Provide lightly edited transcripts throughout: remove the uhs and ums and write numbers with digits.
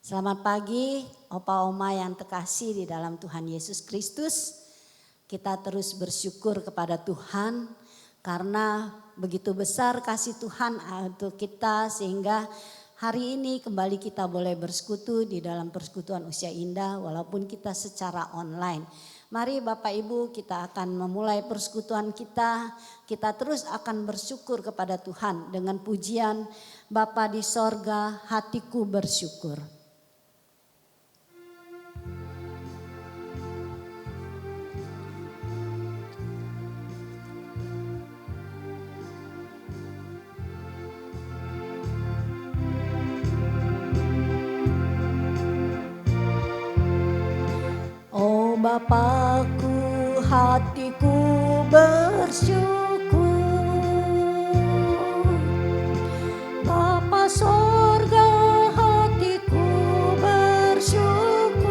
Selamat pagi opa oma yang terkasih di dalam Tuhan Yesus Kristus. Kita terus bersyukur kepada Tuhan karena begitu besar kasih Tuhan untuk kita sehingga hari ini kembali kita boleh bersekutu di dalam persekutuan usia indah walaupun kita secara online. Mari Bapak Ibu kita akan memulai persekutuan kita. Kita terus akan bersyukur kepada Tuhan dengan pujian Bapa di sorga hatiku bersyukur. Oh Bapakku, hatiku bersyukur. Bapa sorga, hatiku bersyukur.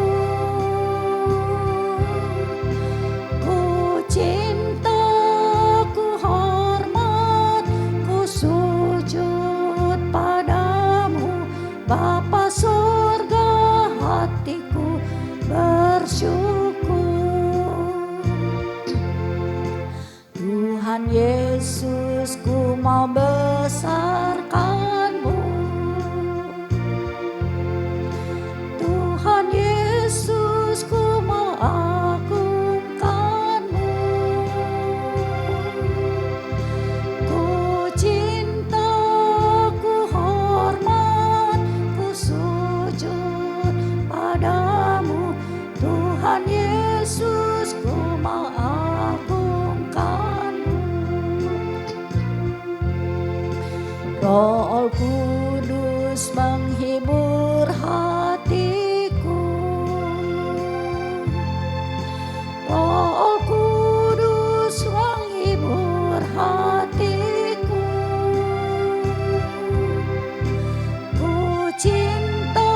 Ku cinta, ku hormat, ku sujud padamu. Bapa sorga, hatiku bersyukur. Tuhan Yesus, ku mau besarkan-Mu. Tuhan Yesus, ku mau agungkan-Mu. Ku cinta, ku hormat, ku sujud padamu. Tuhan Yesus, ku mau agungkan-Mu. Roh Kudus menghibur hatiku. Roh Kudus menghibur hatiku. Ku cinta,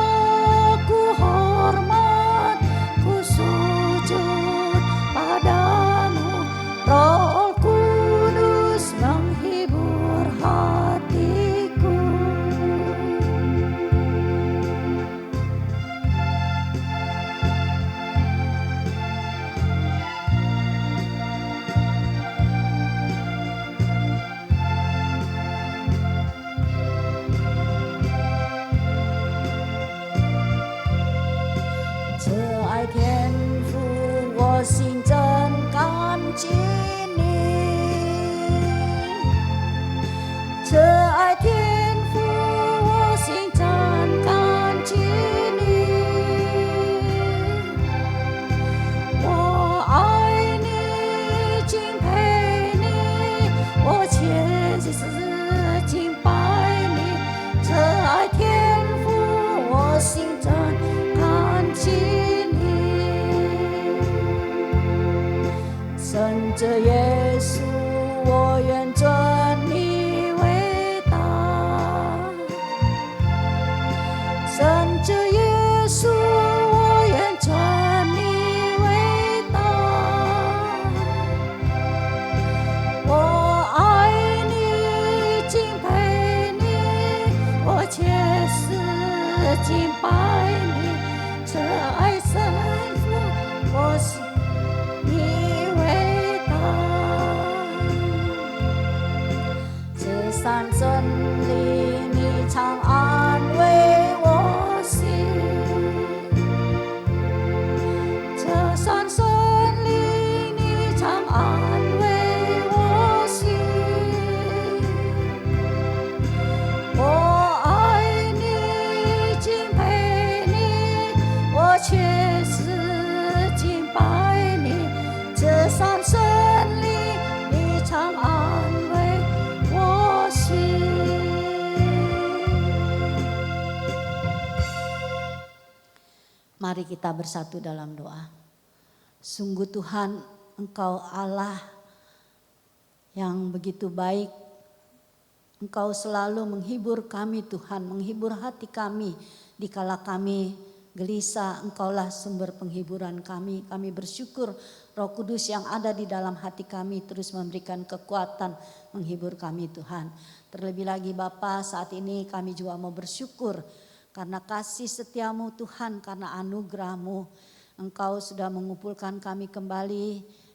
ku hormat, ku sujud padamu. Roh Kudus menghibur hatiku. Chờ ai thiên父我心真感激你，这爱天父我心真感激你，我爱你敬佩你，我切实敬拜你，这爱天父我心真感激你。圣者耶稣，我愿尊你为大。圣者耶稣，我愿尊你为大。我爱你，敬佩你，我切实敬拜你，这爱神父，我是你伟大。这山真理，你常安慰我心。这山真理，你常安慰我心。我爱你，敬佩你，我切实敬拜你。这山真理，你常安慰我心。Mari kita bersatu dalam doa. Sungguh Tuhan, Engkau Allah yang begitu baik. Engkau selalu menghibur kami Tuhan, menghibur hati kami dikala kami gelisah. Engkaulah sumber penghiburan kami. Kami bersyukur Roh Kudus yang ada di dalam hati kami terus memberikan kekuatan menghibur kami Tuhan. Terlebih lagi Bapa, saat ini kami juga mau bersyukur Karena kasih setiamu Tuhan, karena anugerah-Mu, Engkau sudah mengumpulkan kami kembali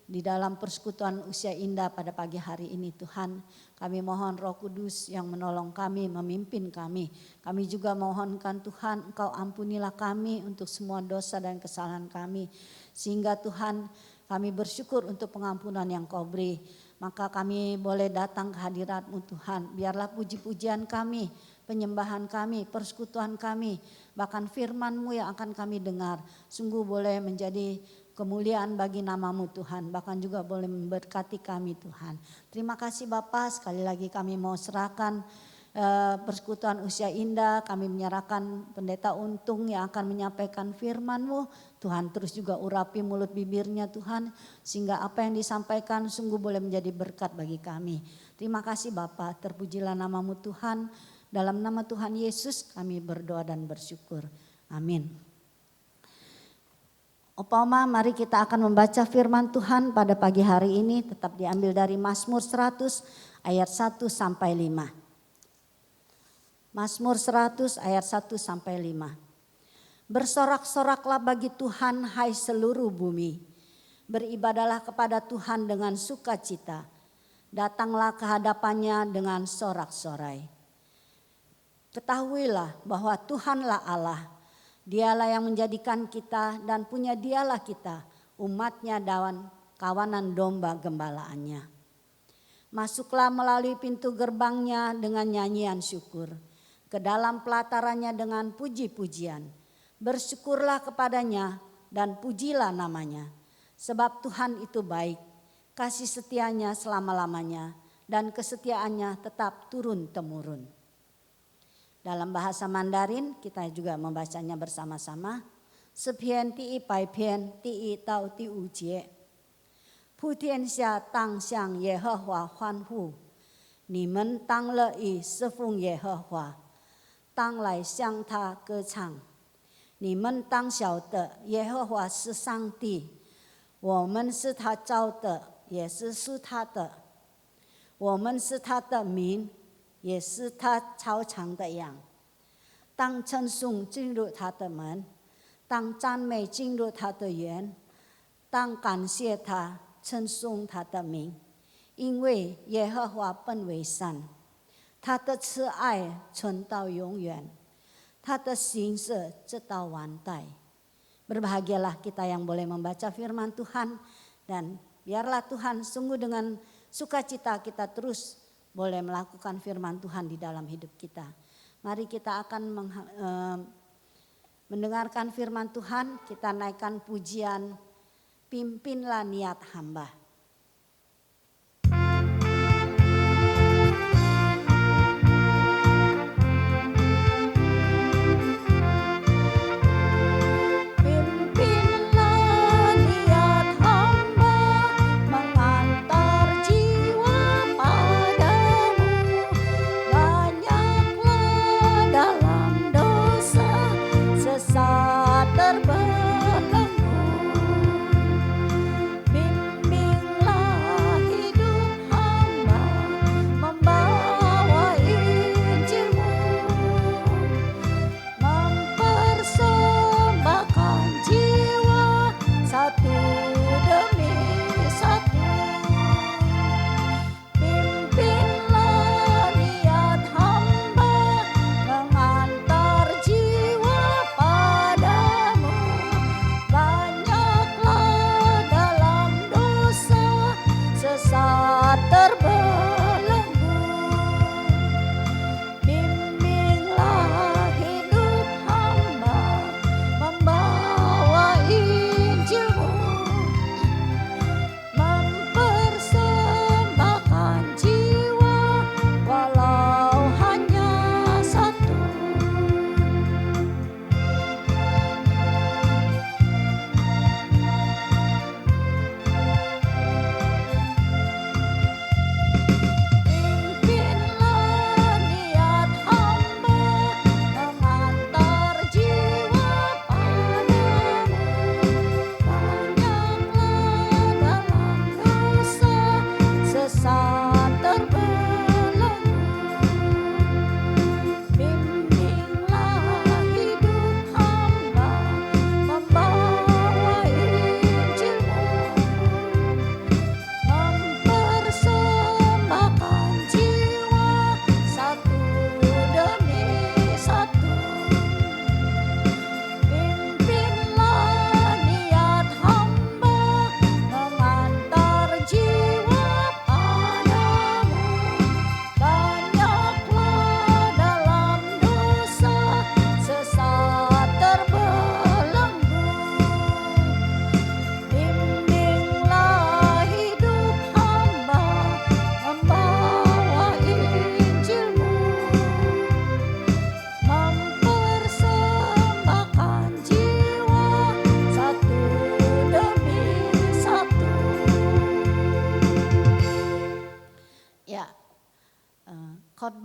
di dalam persekutuan usia indah pada pagi hari ini Tuhan. Kami mohon Roh Kudus yang menolong kami, memimpin kami. Kami juga mohonkan Tuhan, Engkau ampunilah kami untuk semua dosa dan kesalahan kami. Sehingga Tuhan, kami bersyukur untuk pengampunan yang Kau beri. Maka kami boleh datang ke hadirat-Mu Tuhan. Biarlah puji-pujian kami, penyembahan kami, persekutuan kami, bahkan firman-Mu yang akan kami dengar, sungguh boleh menjadi kemuliaan bagi nama-Mu Tuhan, bahkan juga boleh memberkati kami Tuhan. Terima kasih Bapa, sekali lagi kami mau serahkan persekutuan usia indah, kami menyerahkan Pendeta Untung yang akan menyampaikan firman-Mu. Tuhan terus juga urapi mulut bibirnya Tuhan, sehingga apa yang disampaikan sungguh boleh menjadi berkat bagi kami. Terima kasih Bapa, terpujilah nama-Mu Tuhan. Dalam nama Tuhan Yesus kami berdoa dan bersyukur. Amin. Opa Oma, mari kita akan membaca firman Tuhan pada pagi hari ini. Tetap diambil dari Mazmur 100 ayat 1 sampai 5. Mazmur 100 ayat 1 sampai 5. Bersorak-soraklah bagi Tuhan hai seluruh bumi. Beribadalah kepada Tuhan dengan sukacita. Datanglah ke hadapannya dengan sorak-sorai. Ketahuilah bahwa Tuhanlah Allah. Dialah yang menjadikan kita dan punya dialah kita, umatnya dan kawanan domba gembalaannya. Masuklah melalui pintu gerbangnya dengan nyanyian syukur. Ke dalam pelatarannya dengan puji-pujian. Bersyukurlah kepadanya dan pujilah namanya. Sebab Tuhan itu baik, kasih setianya selama-lamanya dan kesetiaannya tetap turun-temurun. Dalam bahasa Mandarin kita juga membacanya bersama-sama. Sepian ti pai pian ti tao ti u jie. Pu tian xia dang xiang Yehova huan hu. Ni men dang le yi se fung Yehova. Dang lai xiang ta ge chang. Ni men dang xiao de Yehova是上帝。我们是他造的，也是属他的。我们是他的民。也是他超长的羊。当称颂进入他的门，当赞美进入他的园，当感谢他，称颂他的名，因为耶和华本为善，他的慈爱存到永远，他的行事直到万代。Berbahagialah kita yang boleh membaca firman Tuhan, dan biarlah Tuhan sungguh dengan sukacita kita terus boleh melakukan firman Tuhan di dalam hidup kita. Mari kita akan mendengarkan firman Tuhan, kita naikkan pujian, pimpinlah niat hamba. Terbelenggu, bimbing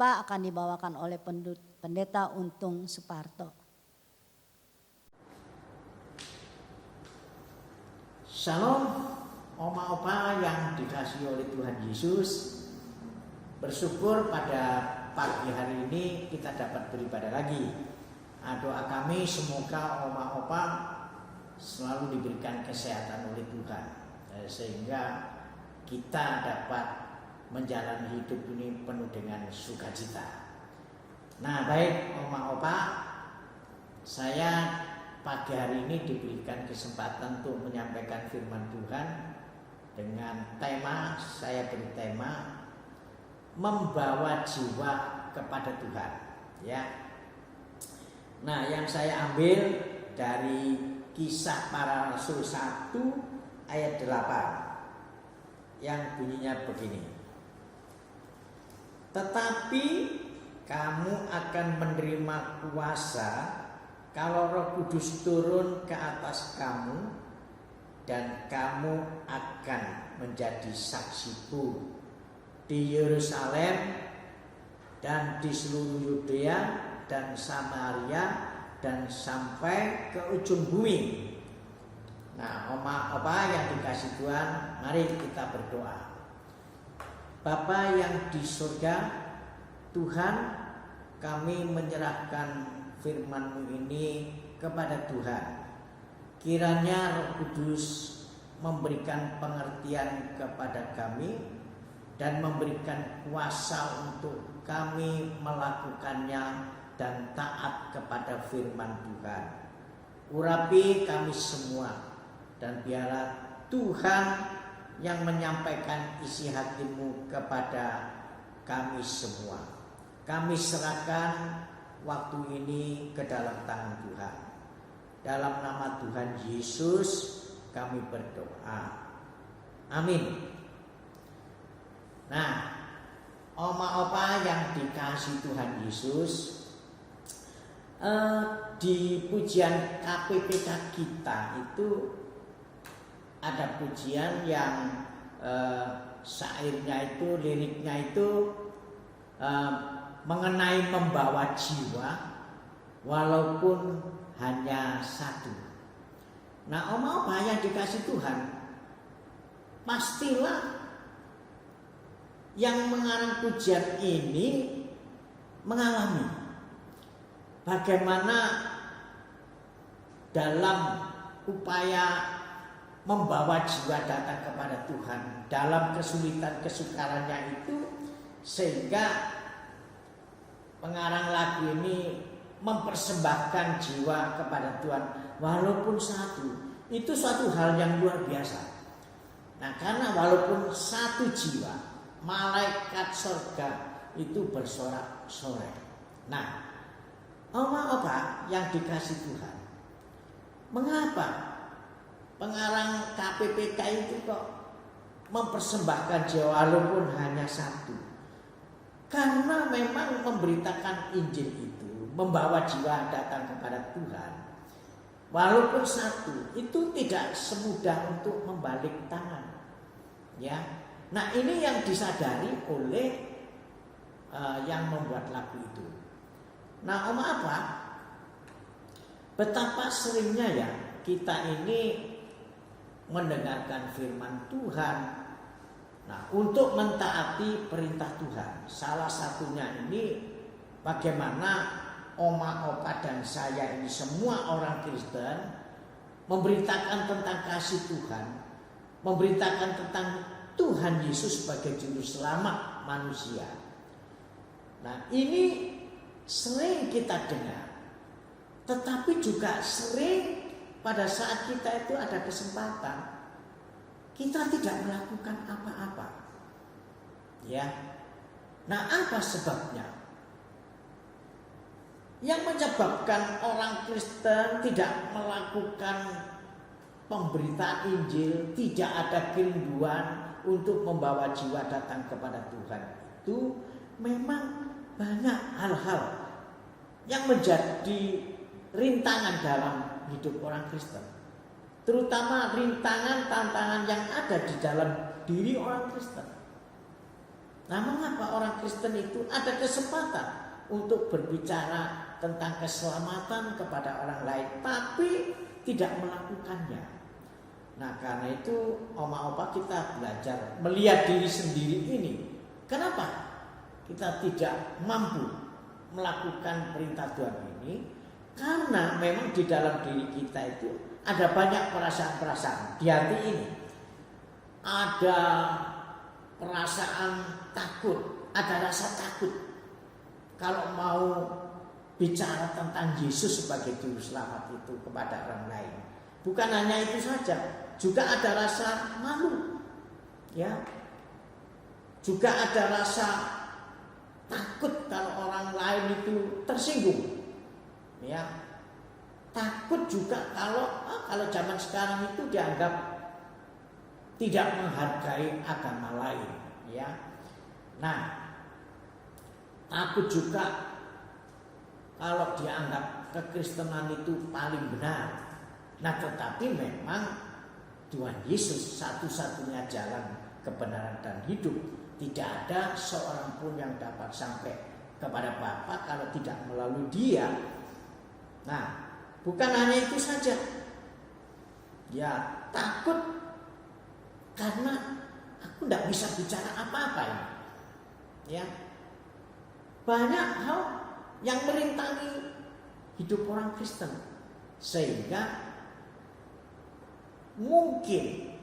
khotbah akan dibawakan oleh Pendeta Untung Suparto. Shalom, oma-opa yang dikasihi oleh Tuhan Yesus. Bersyukur pada pagi hari ini kita dapat beribadah lagi. Doa kami semoga oma-opa selalu diberikan kesehatan oleh Tuhan, sehingga kita dapat menjalani hidup ini penuh dengan sukacita. Nah, baik oma-opa, saya pagi hari ini diberikan kesempatan untuk menyampaikan firman Tuhan dengan tema, saya beri tema membawa jiwa kepada Tuhan, ya. Nah, yang saya ambil dari Kisah Para Rasul 1 ayat 8 yang bunyinya begini. Tetapi kamu akan menerima kuasa kalau Roh Kudus turun ke atas kamu, dan kamu akan menjadi saksiku di Yerusalem dan di seluruh Yudea dan Samaria dan sampai ke ujung bumi. Nah, oma-opa yang dikasih Tuhan, mari kita berdoa. Bapa yang di surga, Tuhan, kami menyerahkan firman-Mu ini kepada Tuhan. Kiranya Roh Kudus memberikan pengertian kepada kami dan memberikan kuasa untuk kami melakukannya dan taat kepada firman Tuhan. Urapi kami semua, dan biarlah Tuhan yang menyampaikan isi hati-Mu kepada kami semua. Kami serahkan waktu ini ke dalam tangan Tuhan. Dalam nama Tuhan Yesus kami berdoa. Amin. Nah, oma-opa yang dikasih Tuhan Yesus, di pujian KPPK kita itu ada pujian yang syairnya itu, liriknya itu mengenai membawa jiwa walaupun hanya satu. Nah, oma-opa yang dikasih Tuhan, pastilah yang mengarang pujian ini mengalami bagaimana dalam upaya membawa jiwa datang kepada Tuhan dalam kesulitan kesukarannya itu, sehingga pengarang lagu ini mempersembahkan jiwa kepada Tuhan walaupun satu. Itu suatu hal yang luar biasa. Nah, karena walaupun satu jiwa, malaikat surga itu bersorak-sorai. Nah, oma-opa yang dikasih Tuhan, mengapa pengarang KPPK itu kok mempersembahkan jiwa walaupun hanya satu? Karena memang memberitakan Injil itu, membawa jiwa datang kepada Tuhan, walaupun satu, itu tidak semudah untuk membalik tangan, ya. Nah, ini yang disadari oleh yang membuat lagu itu. Nah, oma-apa, betapa seringnya ya kita ini mendengarkan firman Tuhan. Nah, untuk mentaati perintah Tuhan, salah satunya ini bagaimana oma-opa dan saya ini semua orang Kristen memberitakan tentang kasih Tuhan, memberitakan tentang Tuhan Yesus sebagai juru selamat manusia. Nah, ini sering kita dengar, tetapi juga sering pada saat kita itu ada kesempatan, kita tidak melakukan apa-apa, ya. Nah, apa sebabnya? Yang menyebabkan orang Kristen tidak melakukan pemberitaan Injil, tidak ada kerinduan untuk membawa jiwa datang kepada Tuhan, itu memang banyak hal-hal yang menjadi rintangan dalam hidup orang Kristen. Terutama rintangan, tantangan yang ada di dalam diri orang Kristen. Nah, mengapa orang Kristen itu ada kesempatan untuk berbicara tentang keselamatan kepada orang lain, tapi tidak melakukannya? Nah, karena itu oma-opa kita belajar melihat diri sendiri ini. Kenapa kita tidak mampu melakukan perintah Tuhan ini? Karena memang di dalam diri kita itu ada banyak perasaan-perasaan di hati ini. Ada perasaan takut, ada rasa takut kalau mau bicara tentang Yesus sebagai juru selamat itu kepada orang lain. Bukan hanya itu saja, juga ada rasa malu, ya. Juga ada rasa takut kalau orang lain itu tersinggung, ya. Takut juga kalau zaman sekarang itu dianggap tidak menghargai agama lain, ya. Nah, takut juga kalau dianggap kekristenan itu paling benar. Nah, tetapi memang Tuhan Yesus satu-satunya jalan kebenaran dan hidup. Tidak ada seorang pun yang dapat sampai kepada Bapa kalau tidak melalui Dia. Nah, bukan hanya itu saja. Ya, takut karena aku tidak bisa bicara apa-apa ini. Ya, banyak hal yang merintangi hidup orang Kristen, sehingga mungkin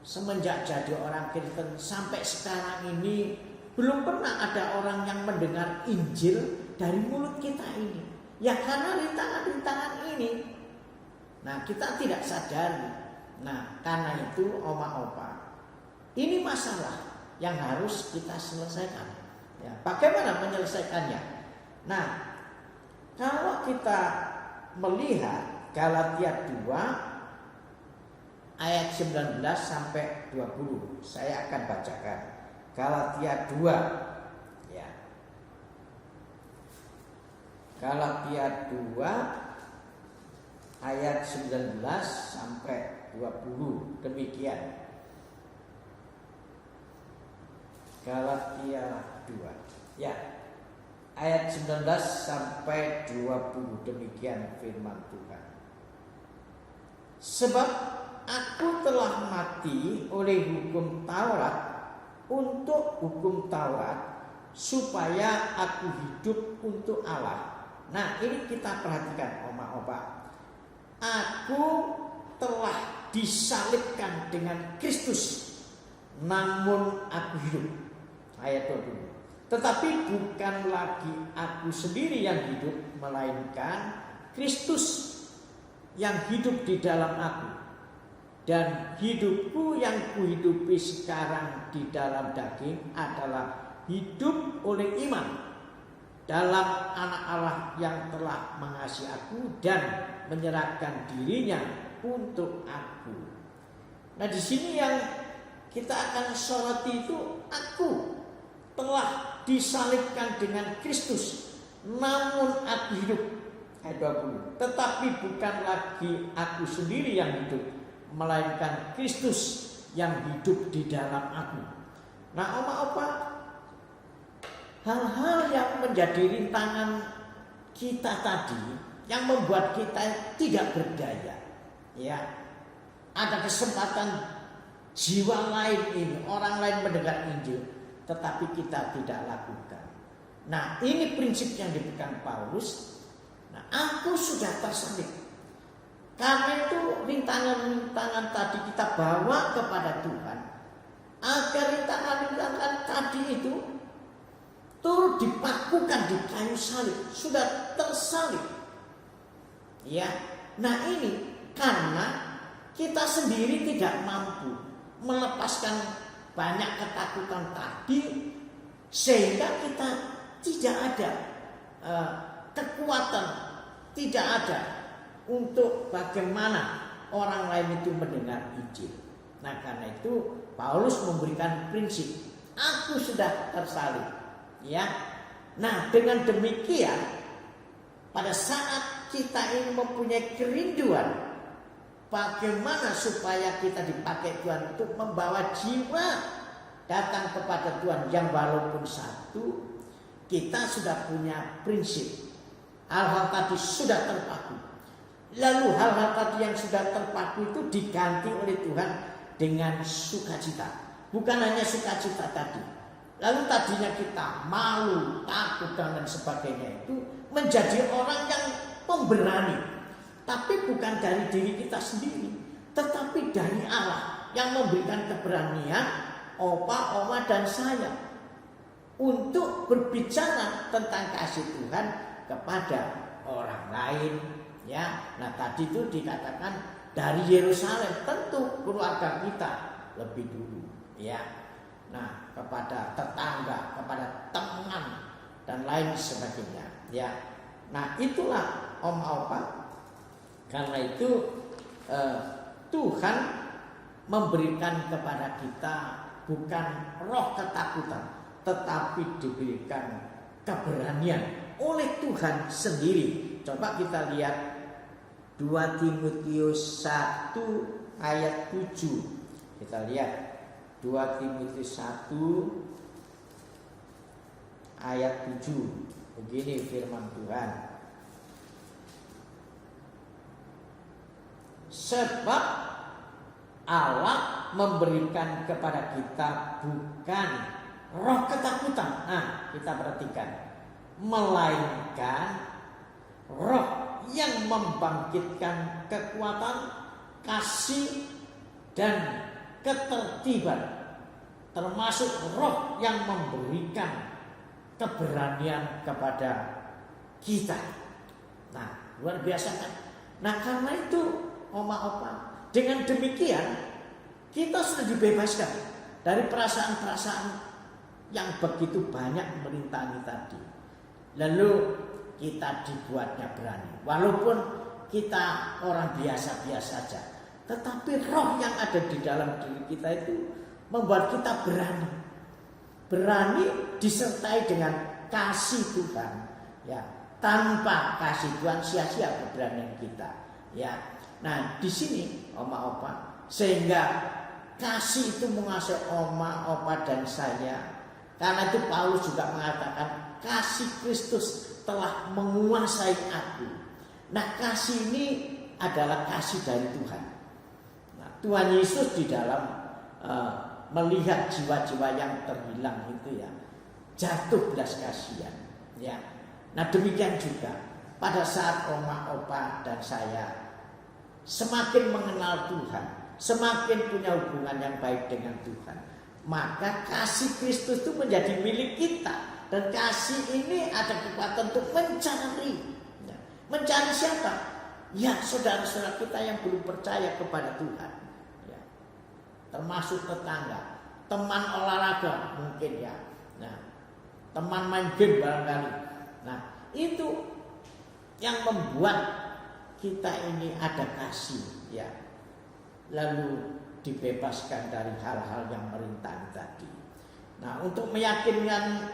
semenjak jadi orang Kristen sampai sekarang ini belum pernah ada orang yang mendengar Injil dari mulut kita ini. Ya, karena rintangan-rintangan ini. Nah, kita tidak sadari. Nah, karena itu oma-opa, ini masalah yang harus kita selesaikan. Ya, bagaimana menyelesaikannya? Nah, kalau kita melihat Galatia 2 ayat 19 sampai 20, saya akan bacakan. Galatia 2, ya. Galatia 2 ayat 19 sampai 20, demikian. Galatia 2, ya, ayat 19 sampai 20, demikian firman Tuhan. Sebab aku telah mati oleh hukum Taurat untuk hukum Taurat, supaya aku hidup untuk Allah. Nah, ini kita perhatikan oma-opa. Aku telah disalibkan dengan Kristus, namun aku hidup. Ayat 20. Tetapi bukan lagi aku sendiri yang hidup, melainkan Kristus yang hidup di dalam aku. Dan hidupku yang kuhidupi sekarang di dalam daging adalah hidup oleh iman dalam Anak Allah yang telah mengasihi aku dan menyerahkan dirinya untuk aku. Nah, di sini yang kita akan soroti itu, aku telah disalibkan dengan Kristus, namun aku hidup. Ayat 20. Tetapi bukan lagi aku sendiri yang hidup, melainkan Kristus yang hidup di dalam aku. Nah, oma-opa, hal-hal yang menjadi rintangan kita tadi, yang membuat kita tidak berdaya, ya, ada kesempatan jiwa lain ini, orang lain mendengar Injil, tetapi kita tidak lakukan. Nah, ini prinsip yang dipegang Paulus. Nah, aku sudah tersalib. Karena itu rintangan-rintangan tadi kita bawa kepada Tuhan, agar rintangan-rintangan tadi itu turut dipakukan di kayu salib. Sudah tersalib, ya. Nah, ini karena kita sendiri tidak mampu melepaskan banyak ketakutan tadi, sehingga kita tidak ada kekuatan, tidak ada untuk bagaimana orang lain itu mendengar Injil. Nah, karena itu Paulus memberikan prinsip, aku sudah tersalib, ya. Nah, dengan demikian, pada saat kita ini mempunyai kerinduan bagaimana supaya kita dipakai Tuhan untuk membawa jiwa datang kepada Tuhan yang walaupun satu, kita sudah punya prinsip. Hal-hal tadi sudah terpaku. Lalu hal-hal tadi yang sudah terpaku itu diganti oleh Tuhan dengan sukacita. Bukan hanya sukacita tadi. Lalu tadinya kita malu, takut dan lain sebagainya itu menjadi orang yang pemberani. Tapi bukan dari diri kita sendiri, tetapi dari Allah yang memberikan keberanian opa, oma dan saya untuk berbicara tentang kasih Tuhan kepada orang lain. Ya, nah tadi itu dikatakan dari Yerusalem, tentu keluarga kita lebih dulu. Ya, nah kepada tetangga, kepada teman dan lain sebagainya. Ya, nah itulah opa. Karena itu Tuhan memberikan kepada kita bukan roh ketakutan, tetapi diberikan keberanian oleh Tuhan sendiri. Coba kita lihat 2 Timotius 1 ayat 7. Kita lihat 2 Timotius 1 ayat 7. Begini firman Tuhan. Sebab Allah memberikan kepada kita bukan roh ketakutan. Nah, kita perhatikan. Melainkan roh yang membangkitkan kekuatan, kasih dan ketertiban. Termasuk roh yang memberikan keberanian kepada kita. Nah, luar biasa kan? Nah, karena itu oma-opa, dengan demikian kita sudah dibebaskan dari perasaan-perasaan yang begitu banyak merintangi tadi. Lalu kita dibuatnya berani, walaupun kita orang biasa-biasa saja, tetapi roh yang ada di dalam diri kita itu membuat kita berani. Berani disertai dengan kasih Tuhan. Ya, tanpa kasih Tuhan sia-sia keberanian kita. Ya, nah di sini oma-opa, sehingga kasih itu menguasai oma, opa dan saya. Karena itu Paulus juga mengatakan kasih Kristus telah menguasai aku. Nah, kasih ini adalah kasih dari Tuhan. Nah, Tuhan Yesus di dalam melihat jiwa-jiwa yang terhilang itu ya, jatuh belas kasihan. Ya, nah demikian juga pada saat oma, opa dan saya semakin mengenal Tuhan, semakin punya hubungan yang baik dengan Tuhan, maka kasih Kristus itu menjadi milik kita. Dan kasih ini ada kekuatan untuk mencari. Mencari siapa? Ya, saudara-saudara kita yang belum percaya kepada Tuhan. Ya, termasuk tetangga, teman olahraga mungkin ya. Nah, teman main game barangkali. Nah, itu yang membuat kita ini ada kasih. Ya, lalu dibebaskan dari hal-hal yang merintangi tadi. Nah, untuk meyakinkan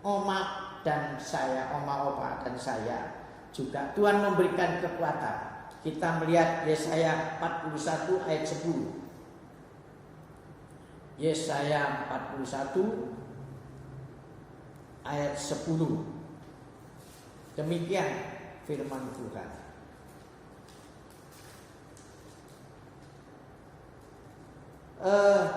oma dan saya, oma, opa dan saya juga Tuhan memberikan kekuatan. Kita melihat Yesaya 41 ayat 10. Yesaya 41 ayat 10. Demikian firman Tuhan.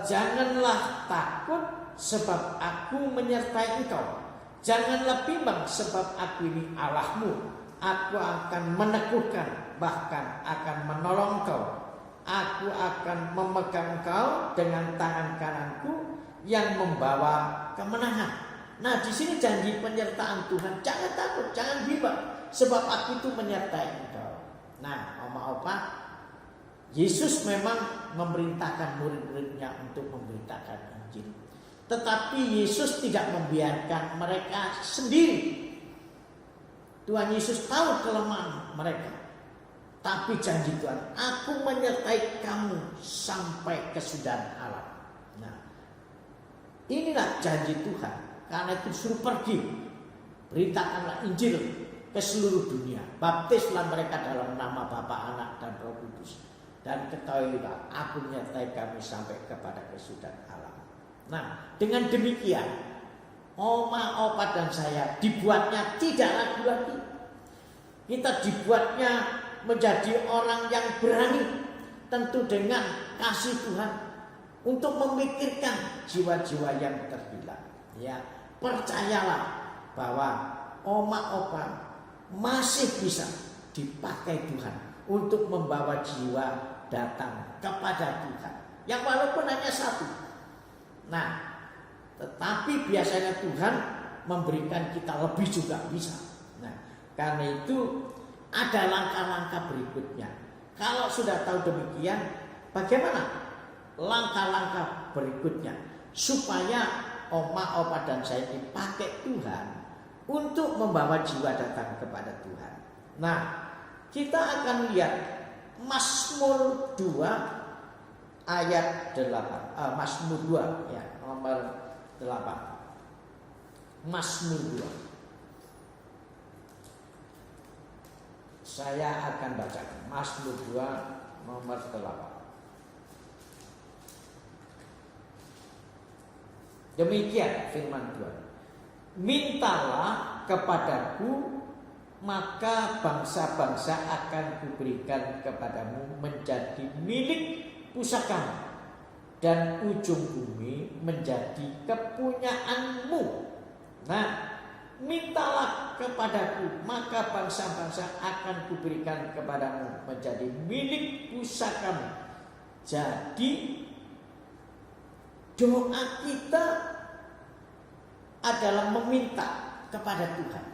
Janganlah takut sebab aku menyertai engkau. Janganlah bimbang sebab aku ini Allahmu. Aku akan meneguhkan, bahkan akan menolong kau. Aku akan memegang kau dengan tangan kananku yang membawa kemenangan. Nah, di sini janji penyertaan Tuhan. Jangan takut, jangan bimbang, sebab aku itu menyertai engkau. Nah, oma-opa, Yesus memang memerintahkan murid-muridnya untuk memberitakan Injil. Tetapi Yesus tidak membiarkan mereka sendiri. Tuhan Yesus tahu kelemahan mereka. Tapi janji Tuhan, aku menyertai kamu sampai kesudahan alam. Nah, inilah janji Tuhan. Karena itu suruh pergi, beritakanlah Injil ke seluruh dunia. Baptislah mereka dalam nama Bapa, Anak dan Roh Kudus. Dan ketahuilah, aku menyertai kamu sampai kepada kesudahan alam. Nah, dengan demikian oma, opa dan saya dibuatnya tidak ragu lagi. Kita dibuatnya menjadi orang yang berani, tentu dengan kasih Tuhan, untuk memikirkan jiwa-jiwa yang terhilang. Ya, percayalah bahwa oma, opa masih bisa dipakai Tuhan untuk membawa jiwa datang kepada Tuhan. Yang walaupun hanya satu. Nah, tetapi biasanya Tuhan memberikan kita lebih juga bisa. Nah, karena itu ada langkah-langkah berikutnya. Kalau sudah tahu demikian, bagaimana langkah-langkah berikutnya supaya oma, opa dan saya dipakai Tuhan untuk membawa jiwa datang kepada Tuhan. Nah, kita akan lihat Mazmur 2 ayat 8. Mazmur 2 ya, nomor 8. Mazmur 2. Saya akan bacakan Mazmur 2 nomor 8. Demikian firman Tuhan. Mintalah kepadaku, maka bangsa-bangsa akan kuberikan kepadamu menjadi milik pusakamu, dan ujung bumi menjadi kepunyaanmu. Nah, mintalah kepadaku, maka bangsa-bangsa akan kuberikan kepadamu menjadi milik pusakamu. Jadi doa kita adalah meminta kepada Tuhan.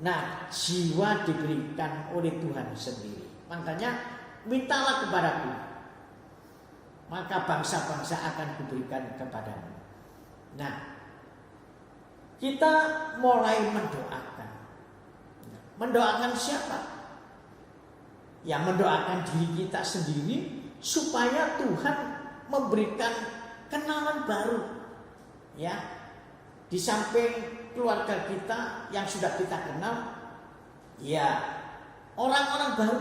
Nah, jiwa diberikan oleh Tuhan sendiri. Makanya mintalah kepadaku, maka bangsa-bangsa akan kuberikan kepadamu. Nah, kita mulai mendoakan. Mendoakan siapa? Ya, mendoakan diri kita sendiri supaya Tuhan memberikan kenalan baru. Ya, di samping keluarga kita yang sudah kita kenal, ya orang-orang baru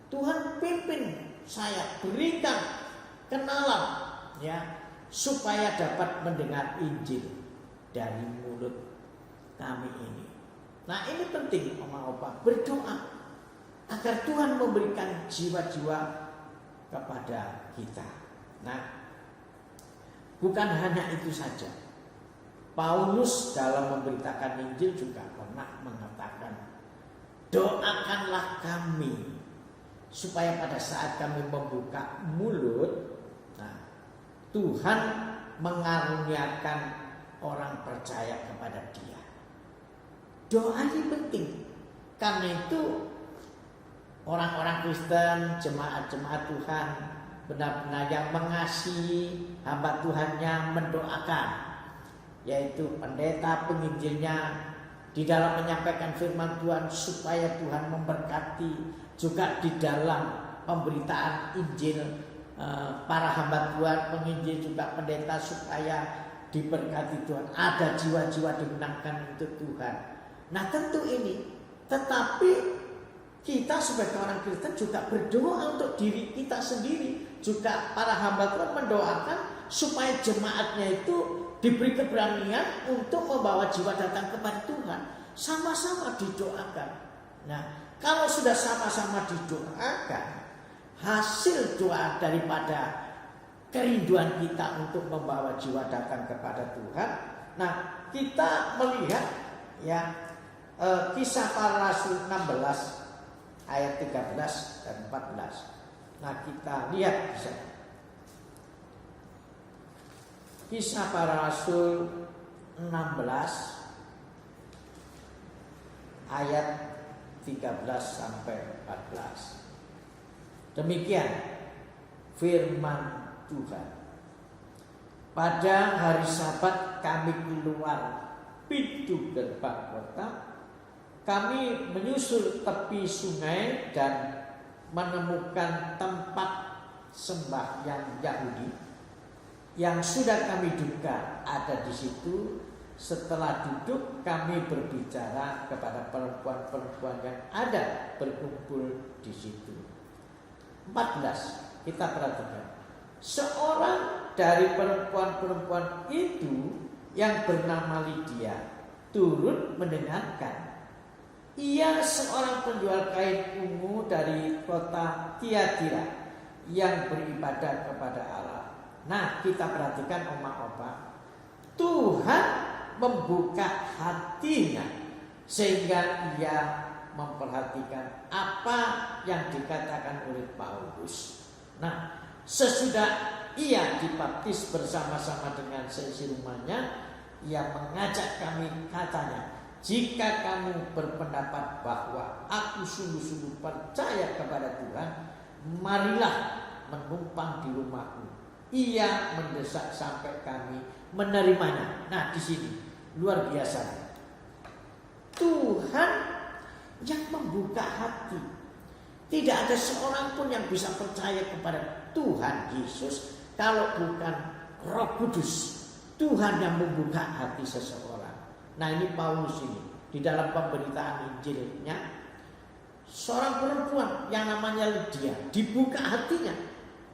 Tuhan pimpin saya, berikan kenalan, ya, supaya dapat mendengar Injil dari mulut kami ini. Nah, ini penting oma opa, berdoa agar Tuhan memberikan jiwa-jiwa kepada kita. Nah, bukan hanya itu saja. Paulus dalam memberitakan Injil juga pernah mengatakan, doakanlah kami supaya pada saat kami membuka mulut, nah, Tuhan mengaruniakan orang percaya kepada Dia. Doa ini penting. Karena itu orang-orang Kristen, jemaat-jemaat Tuhan, benar-benar yang mengasihi hamba Tuhannya mendoakan, yaitu pendeta, penginjilnya, di dalam menyampaikan firman Tuhan supaya Tuhan memberkati, juga di dalam pemberitaan Injil para hamba Tuhan, penginjil juga pendeta, supaya diberkati Tuhan, ada jiwa-jiwa dimenangkan untuk Tuhan. Nah, tentu ini, tetapi kita sebagai orang Kristen juga berdoa untuk diri kita sendiri, juga para hamba Tuhan mendoakan supaya jemaatnya itu diberi keberanian untuk membawa jiwa datang kepada Tuhan. Sama-sama didoakan. Nah, kalau sudah sama-sama didoakan, hasil doa daripada kerinduan kita untuk membawa jiwa datang kepada Tuhan. Nah, kita melihat ya Kisah Para Rasul 16 ayat 13 dan 14. Nah, kita lihat bisa. Kisah Para Rasul 16 ayat 13 sampai 14. Demikian firman Tuhan. Pada hari Sabat kami keluar pintu gerbang kota. Kami menyusul tepi sungai dan menemukan tempat sembahyang Yahudi yang sudah kami duga ada di situ. Setelah duduk, kami berbicara kepada perempuan-perempuan yang ada berkumpul di situ. 14, kita perhatikan. Seorang dari perempuan-perempuan itu yang bernama Lydia turut mendengarkan. Ia seorang penjual kain ungu dari kota Tiatira yang beribadah kepada Allah. Nah, kita perhatikan Oma-Opa, Tuhan membuka hatinya sehingga ia memperhatikan apa yang dikatakan oleh Paulus. Nah, sesudah ia dibaptis bersama-sama dengan seisi rumahnya, ia mengajak kami, katanya, jika kamu berpendapat bahwa aku sungguh-sungguh percaya kepada Tuhan, marilah menumpang di rumahku. Ia mendesak sampai kami menerimanya. Nah, di sini luar biasa. Tuhan yang membuka hati. Tidak ada seorang pun yang bisa percaya kepada Tuhan Yesus kalau bukan Roh Kudus. Tuhan yang membuka hati seseorang. Nah, ini Paulus ini di dalam pemberitaan Injilnya, seorang perempuan yang namanya Lydia dibuka hatinya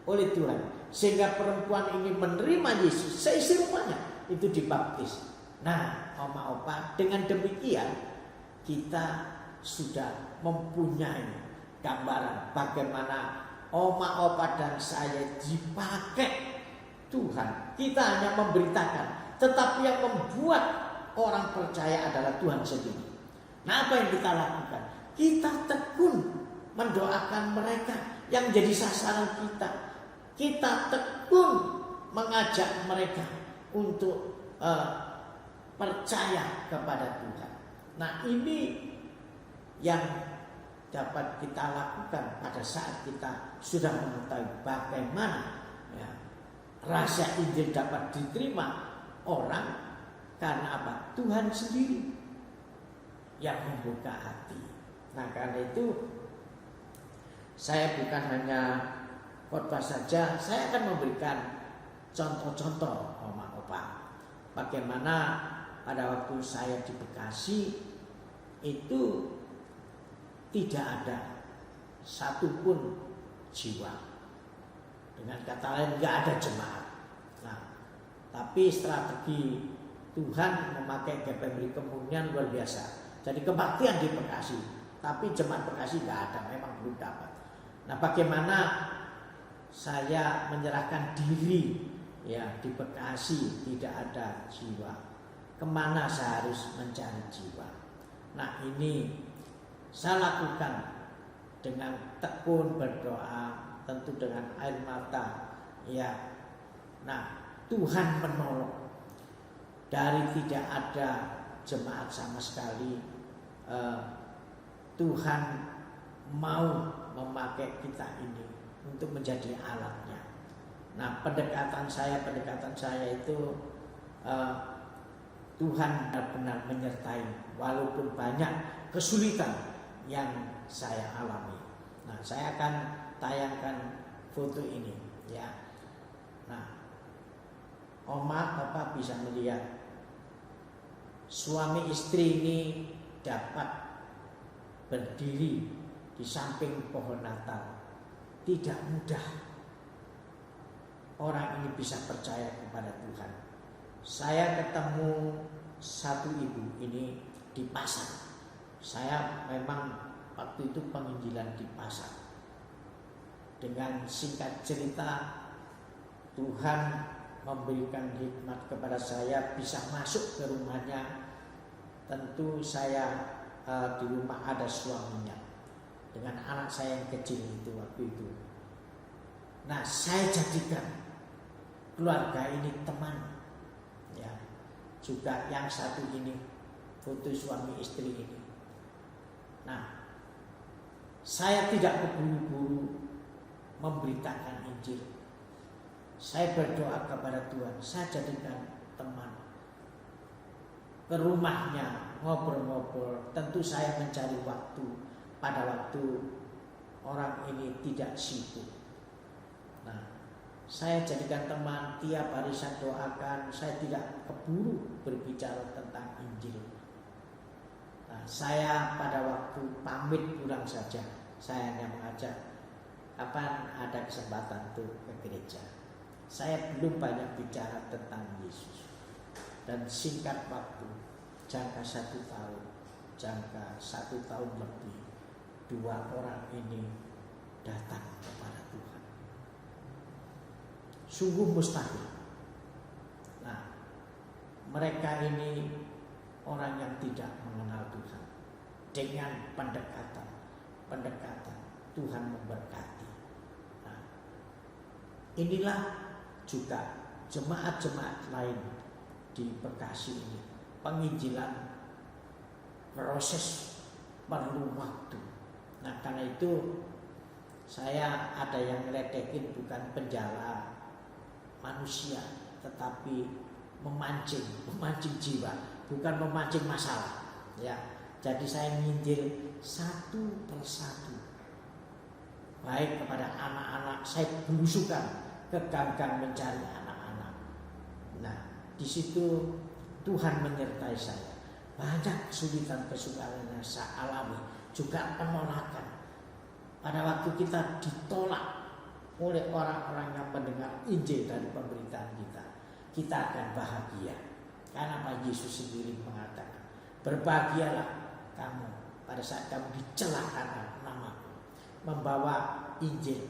oleh Tuhan sehingga perempuan ini menerima Yesus, seisi rumahnya itu dibaptis. Nah, Oma-Opa, dengan demikian kita sudah mempunyai gambaran bagaimana Oma-Opa dan saya dipakai Tuhan. Kita hanya memberitakan, tetapi yang membuat orang percaya adalah Tuhan sendiri. Nah, apa yang kita lakukan? Kita tekun mendoakan mereka yang jadi sasaran kita. Kita tekun mengajak mereka untuk percaya kepada Tuhan. Nah, ini yang dapat kita lakukan pada saat kita sudah mengetahui bagaimana rahasia Injil dapat diterima orang. Karena apa? Tuhan sendiri yang membuka hati. Nah, karena itu saya bukan hanya khotbah saja, saya akan memberikan contoh-contoh Oma-Opa. Bagaimana pada waktu saya di Bekasi itu tidak ada satupun jiwa. Dengan kata lain, nggak ada jemaat. Nah, tapi strategi Tuhan memakai GPMI Kemunian luar biasa. Jadi kebaktian di Bekasi, tapi jemaat Bekasi nggak ada, memang belum dapat. Nah, bagaimana saya menyerahkan diri ya di Bekasi tidak ada jiwa. Kemana saya harus mencari jiwa? Nah, ini saya lakukan dengan tekun berdoa, tentu dengan air mata. Ya, nah Tuhan menolong. Dari tidak ada jemaat sama sekali, Tuhan mau memakai kita ini untuk menjadi alatnya. Nah, pendekatan saya itu Tuhan benar-benar menyertai walaupun banyak kesulitan yang saya alami. Nah, saya akan tayangkan foto ini ya. Nah, Oma-Opa bisa melihat suami istri ini dapat berdiri di samping pohon Natal. Tidak mudah orang ini bisa percaya kepada Tuhan. Saya ketemu satu ibu ini di pasar. Saya memang waktu itu penginjilan di pasar. Dengan singkat cerita, Tuhan memberikan hikmat kepada saya bisa masuk ke rumahnya. Tentu saya di rumah ada suaminya dengan anak saya yang kecil itu waktu itu. Nah, saya jadikan keluarga ini teman. Ya, juga yang satu ini foto suami istri ini. Nah, saya tidak keburu-buru memberitakan Injil. Saya berdoa kepada Tuhan, saya jadikan teman. Ke rumahnya ngobrol-ngobrol. Tentu saya mencari waktu pada waktu orang ini tidak sibuk. Nah, saya jadikan teman, tiap hari saya doakan. Saya tidak keburu berbicara tentang Injil. Nah, saya pada waktu pamit pulang saja, saya hanya mengajak kapan ada kesempatan tuh ke gereja. saya belum banyak bicara tentang Yesus. Dan singkat waktu, jangka 1 tahun, jangka 1 tahun lebih, 2 orang ini datang kepada Tuhan. Sungguh mustahil. Nah, mereka ini orang yang tidak mengenal Tuhan. Dengan pendekatan Tuhan memberkati. Nah, inilah juga jemaat-jemaat lain di Bekasi ini. Penginjilan proses perlu waktu. Nah, karena itu saya ada yang ngeledekin bukan penjala manusia, tetapi memancing jiwa, bukan memancing masalah. Ya, jadi saya nginjil satu persatu, baik kepada anak-anak. Saya belusukan ke gang-gang mencari anak-anak. Nah, di situ Tuhan menyertai saya. Banyak kesulitan-kesulitan yang saya alami, juga penolakan. Pada waktu kita ditolak oleh orang-orang yang mendengar Injil dari pemberitaan kita, kita akan bahagia. Karena Pak Yesus sendiri mengatakan, berbahagialah kamu pada saat kamu dicela karena namaku. Membawa Injil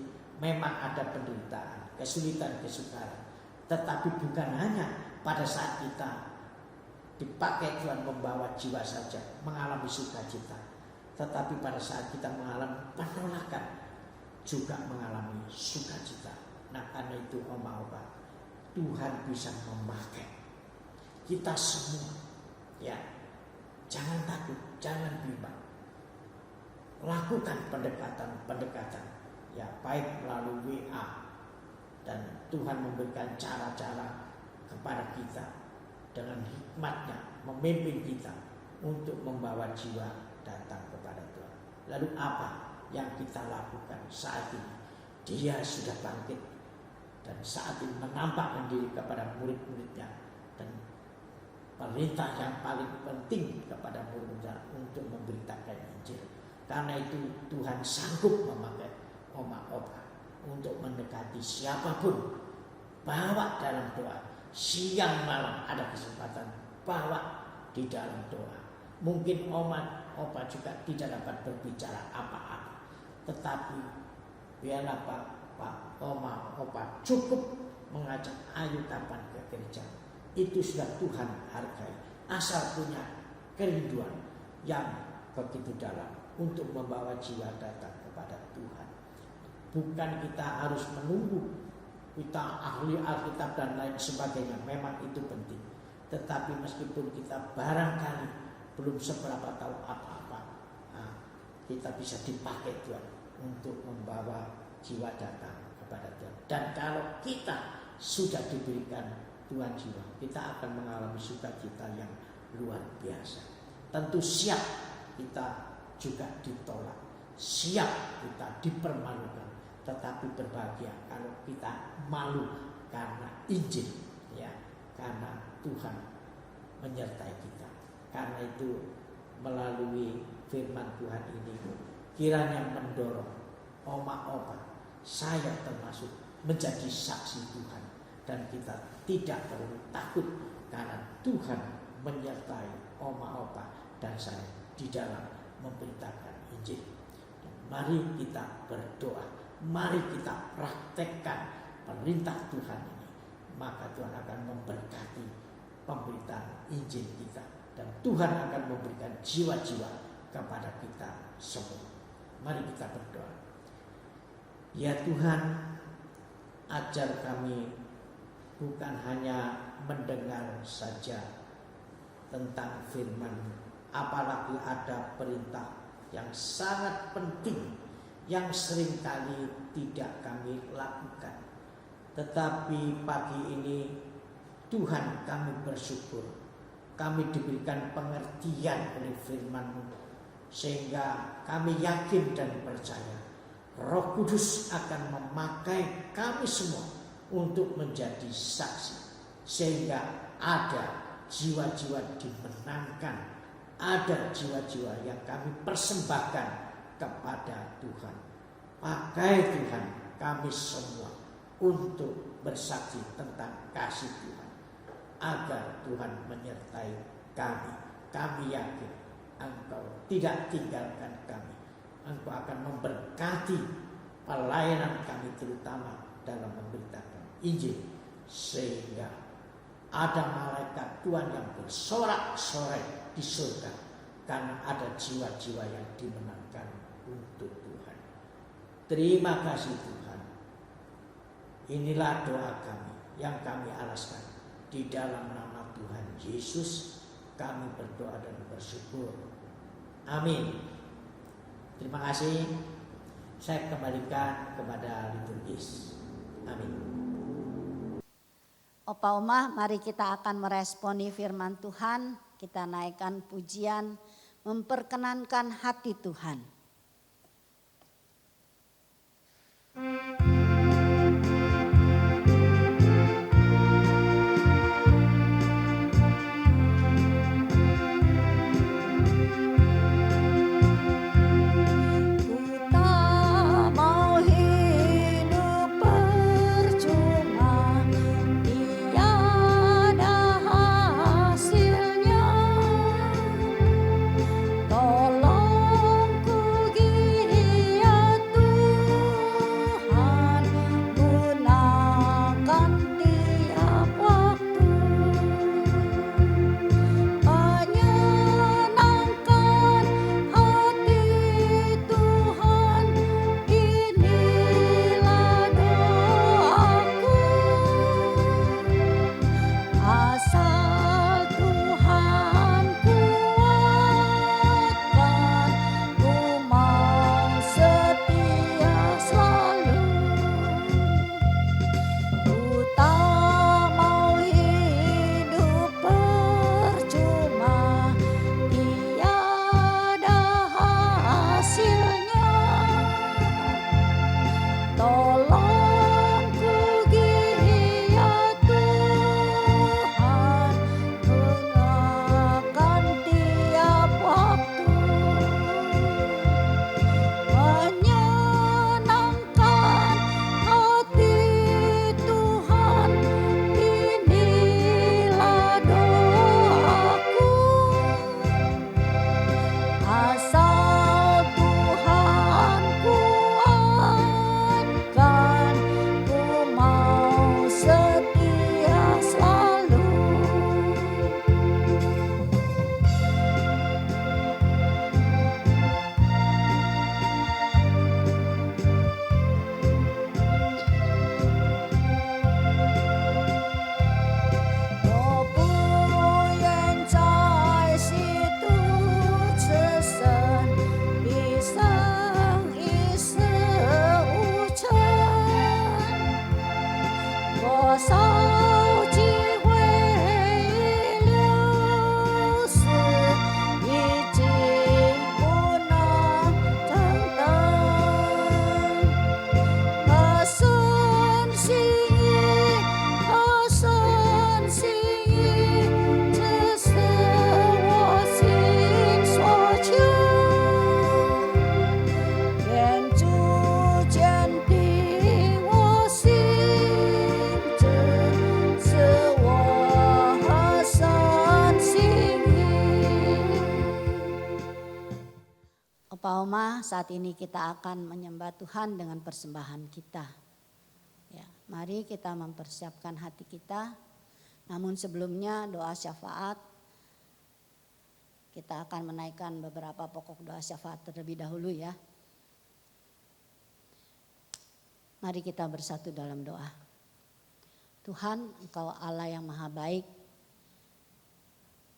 memang ada penderitaan, kesulitan, kesukaran. Tetapi bukan hanya pada saat kita dipakai Tuhan membawa jiwa saja, mengalami sukacita. Tetapi pada saat kita mengalami penolakan, juga mengalami sukacita. Nah, karena itu Oma-Opa, Tuhan bisa memakai kita semua. Ya, jangan takut, jangan bimbang. Lakukan pendekatan, ya, baik melalui WA, dan Tuhan memberikan cara-cara kepada kita dengan hikmatnya memimpin kita untuk membawa jiwa datang kepada Tuhan. Lalu apa yang kita lakukan saat ini? Dia sudah bangkit dan saat ini menampakkan diri kepada murid-muridnya, dan perintah yang paling penting kepada murid-muridnya untuk memberitakan Injil. Karena itu Tuhan sanggup memakai Oma-Opa untuk mendekati siapapun. Bawa dalam doa. Siang malam ada kesempatan, bawa di dalam doa. Mungkin Oma-Opa juga tidak dapat berbicara apa-apa, tetapi biarlah Pak Oma-Opa cukup mengajak, ayo kapan ke gereja. Itu sudah Tuhan hargai. Asal punya kerinduan yang begitu dalam untuk membawa jiwa datang kepada Tuhan. Bukan kita harus menunggu kita ahli Alkitab dan lain sebagainya, memang itu penting. Tetapi meskipun kita barangkali belum seberapa tahu apa-apa, kita bisa dipakai Tuhan untuk membawa jiwa datang kepada Tuhan. Dan kalau kita sudah diberikan Tuhan jiwa, kita akan mengalami sukacita yang luar biasa. Tentu siap kita juga ditolak, siap kita dipermalukan, tetapi berbahagia kalau kita malu karena Injil, ya, karena Tuhan menyertai kita. Karena itu melalui firman Tuhan ini kiranya mendorong Oma-Opa, saya termasuk, menjadi saksi Tuhan, dan kita tidak perlu takut karena Tuhan menyertai Oma-Opa dan saya di dalam memberitakan Injil. Dan mari kita berdoa, mari kita praktekkan perintah Tuhan ini, maka Tuhan akan memberkati pemberitaan Injil kita, dan Tuhan akan memberikan jiwa-jiwa kepada kita semua. Mari kita berdoa. Ya Tuhan, ajar kami bukan hanya mendengar saja tentang firman, apalagi ada perintah yang sangat penting yang seringkali tidak kami lakukan. Tetapi pagi ini Tuhan, kami bersyukur kami diberikan pengertian oleh firman-Mu, sehingga kami yakin dan percaya Roh Kudus akan memakai kami semua untuk menjadi saksi, sehingga ada jiwa-jiwa dimenangkan, ada jiwa-jiwa yang kami persembahkan kepada Tuhan. Pakai Tuhan kami semua untuk bersaksi tentang kasih Tuhan, agar Tuhan menyertai kami. Kami yakin Engkau tidak tinggalkan kami. Engkau akan memberkati pelayanan kami, terutama dalam memberitakan Injil, sehingga ada malaikat Tuhan yang bersorak-sorai di surga karena ada jiwa-jiwa yang dimenangkan untuk Tuhan. Terima kasih Tuhan. Inilah doa kami yang kami alaskan. Di dalam nama Tuhan Yesus kami berdoa dan bersyukur. Amin. Terima kasih. Saya kembalikan kepada liturgis. Amin. Opa Oma, mari kita akan meresponi firman Tuhan. Kita naikkan pujian, memperkenankan hati Tuhan. Opa Oma, saat ini kita akan menyembah Tuhan dengan persembahan kita. Ya, mari kita mempersiapkan hati kita. Namun sebelumnya doa syafaat. Kita akan menaikkan beberapa pokok doa syafaat terlebih dahulu ya. Mari kita bersatu dalam doa. Tuhan, Engkau Allah yang maha baik.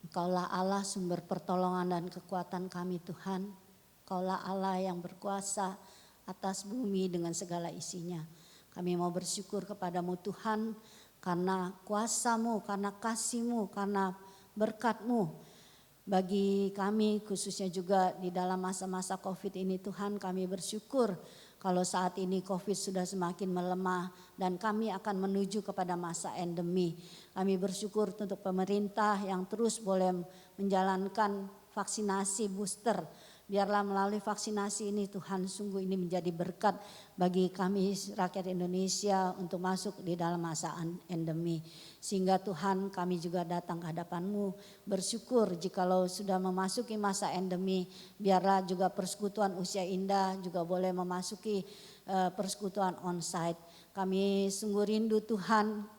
Engkaulah Allah sumber pertolongan dan kekuatan kami Tuhan. Engkaulah Allah yang berkuasa atas bumi dengan segala isinya. Kami mau bersyukur kepadamu Tuhan karena kuasa-Mu, karena kasih-Mu, karena berkat-Mu. Bagi kami khususnya juga di dalam masa-masa COVID ini Tuhan, kami bersyukur kalau saat ini COVID sudah semakin melemah dan kami akan menuju kepada masa endemi. Kami bersyukur untuk pemerintah yang terus boleh menjalankan vaksinasi booster Biarlah melalui vaksinasi ini Tuhan sungguh ini menjadi berkat bagi kami rakyat Indonesia untuk masuk di dalam masa endemi. Sehingga Tuhan kami juga datang ke hadapan-Mu bersyukur jikalau sudah memasuki masa endemi. Biarlah juga persekutuan Usia Indah juga boleh memasuki persekutuan onsite. Kami sungguh rindu Tuhan.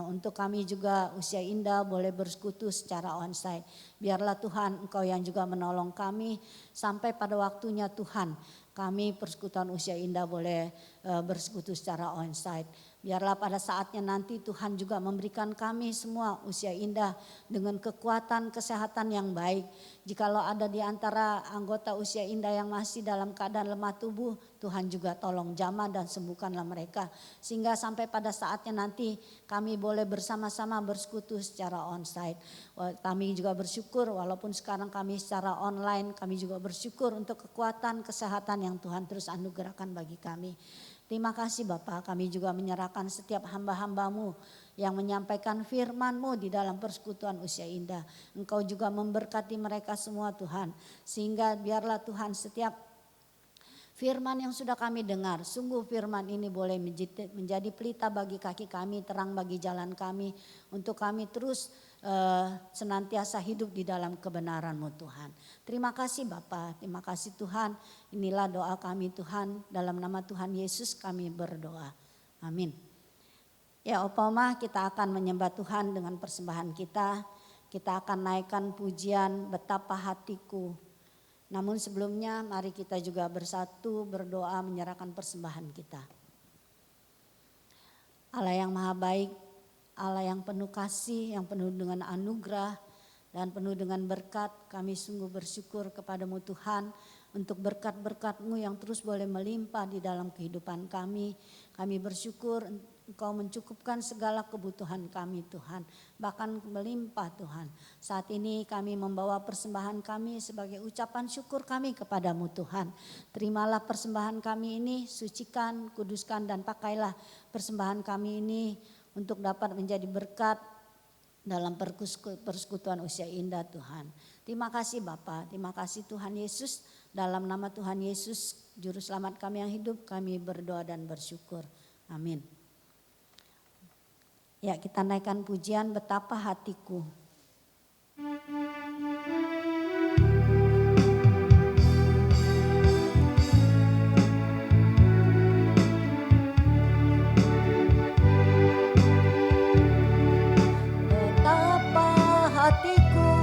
Untuk kami juga Usia Indah boleh bersekutu secara onsite. Biarlah Tuhan Engkau yang juga menolong kami sampai pada waktunya Tuhan. Kami persekutuan Usia Indah boleh bersekutu secara onsite. Biarlah pada saatnya nanti Tuhan juga memberikan kami semua Usia Indah dengan kekuatan kesehatan yang baik. Jikalau ada di antara anggota Usia Indah yang masih dalam keadaan lemah tubuh, Tuhan juga tolong jamah dan sembuhkanlah mereka. Sehingga sampai pada saatnya nanti kami boleh bersama-sama bersekutu secara onsite. Kami juga bersyukur walaupun sekarang kami secara online, kami juga bersyukur untuk kekuatan kesehatan yang Tuhan terus anugerahkan bagi kami. Terima kasih Bapak, kami juga menyerahkan setiap hamba-hamba-Mu yang menyampaikan firman-Mu di dalam persekutuan Usia Indah. Engkau juga memberkati mereka semua Tuhan. Sehingga biarlah Tuhan setiap firman yang sudah kami dengar, sungguh firman ini boleh menjadi pelita bagi kaki kami, terang bagi jalan kami. Untuk kami terus senantiasa hidup di dalam kebenaran-Mu Tuhan. Terima kasih Bapa, terima kasih Tuhan. Inilah doa kami Tuhan, dalam nama Tuhan Yesus kami berdoa. Amin. Ya Opa Oma, kita akan menyembah Tuhan dengan persembahan kita. Kita akan naikkan pujian Betapa Hatiku. Namun sebelumnya mari kita juga bersatu berdoa menyerahkan persembahan kita. Allah yang maha baik, Allah yang penuh kasih, yang penuh dengan anugerah dan penuh dengan berkat. Kami sungguh bersyukur kepadamu Tuhan untuk berkat-berkat-Mu yang terus boleh melimpah di dalam kehidupan kami. Kami bersyukur Engkau mencukupkan segala kebutuhan kami Tuhan, bahkan melimpah Tuhan. Saat ini kami membawa persembahan kami sebagai ucapan syukur kami kepadamu Tuhan. Terimalah persembahan kami ini, sucikan, kuduskan dan pakailah persembahan kami ini untuk dapat menjadi berkat dalam persekutuan Usia Indah Tuhan. Terima kasih Bapa, terima kasih Tuhan Yesus. Dalam nama Tuhan Yesus, Juru Selamat kami yang hidup, kami berdoa dan bersyukur. Amin. Ya, kita naikkan pujian Betapa Hatiku. Betapa hatiku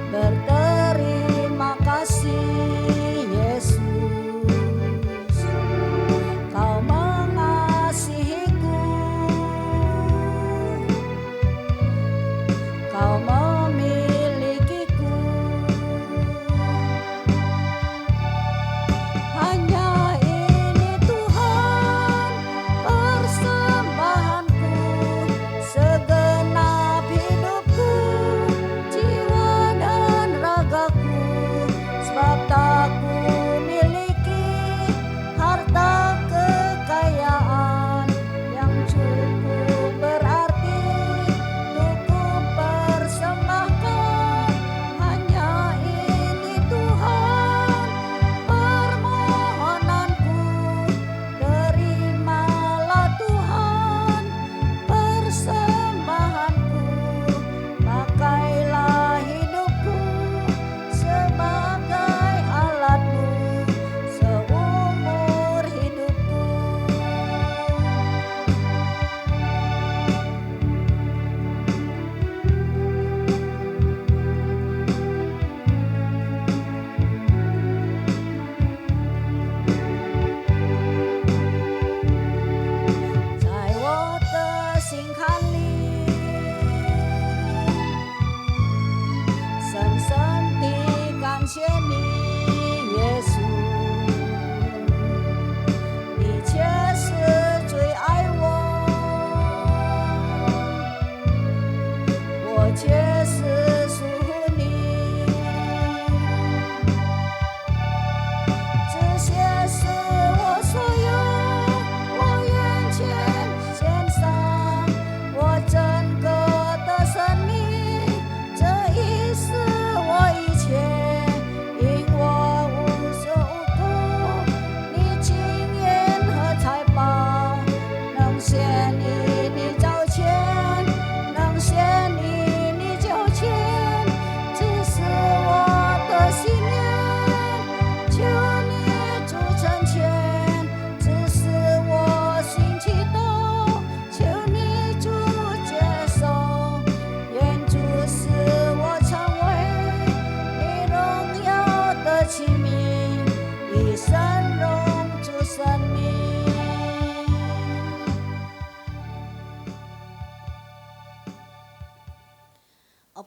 berterima kasih Yesus. Kau mengasihiku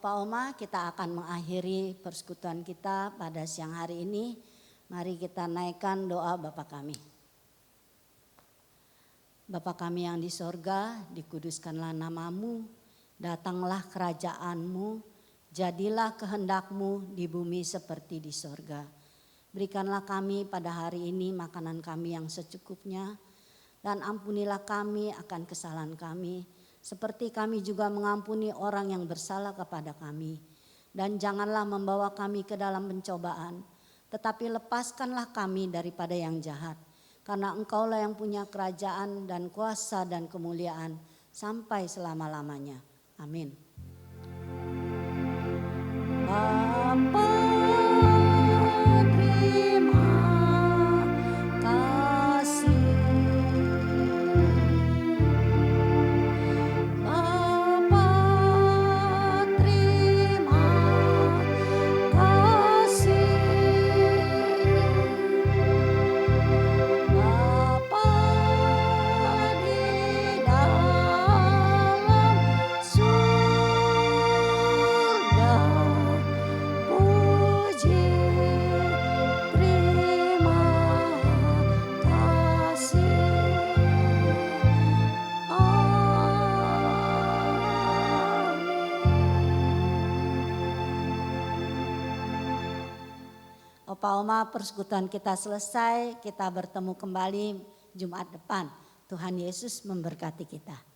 Opa Oma, kita akan mengakhiri persekutuan kita pada siang hari ini. Mari kita naikkan doa Bapa kami. Bapa kami yang di sorga, dikuduskanlah namamu, datanglah kerajaanmu, jadilah kehendakmu di bumi seperti di sorga. Berikanlah kami pada hari ini makanan kami yang secukupnya, dan ampunilah kami akan kesalahan kami, seperti kami juga mengampuni orang yang bersalah kepada kami. Dan janganlah membawa kami ke dalam pencobaan, tetapi lepaskanlah kami daripada yang jahat. Karena Engkaulah yang punya kerajaan dan kuasa dan kemuliaan sampai selama-lamanya. Amin. Bapa, terima kasih. Bapa, terima kasih. Bapa di dalam surga, puji terima kasih. Opa Oma, persekutuan kita selesai, kita bertemu kembali Jumat depan. Tuhan Yesus memberkati kita.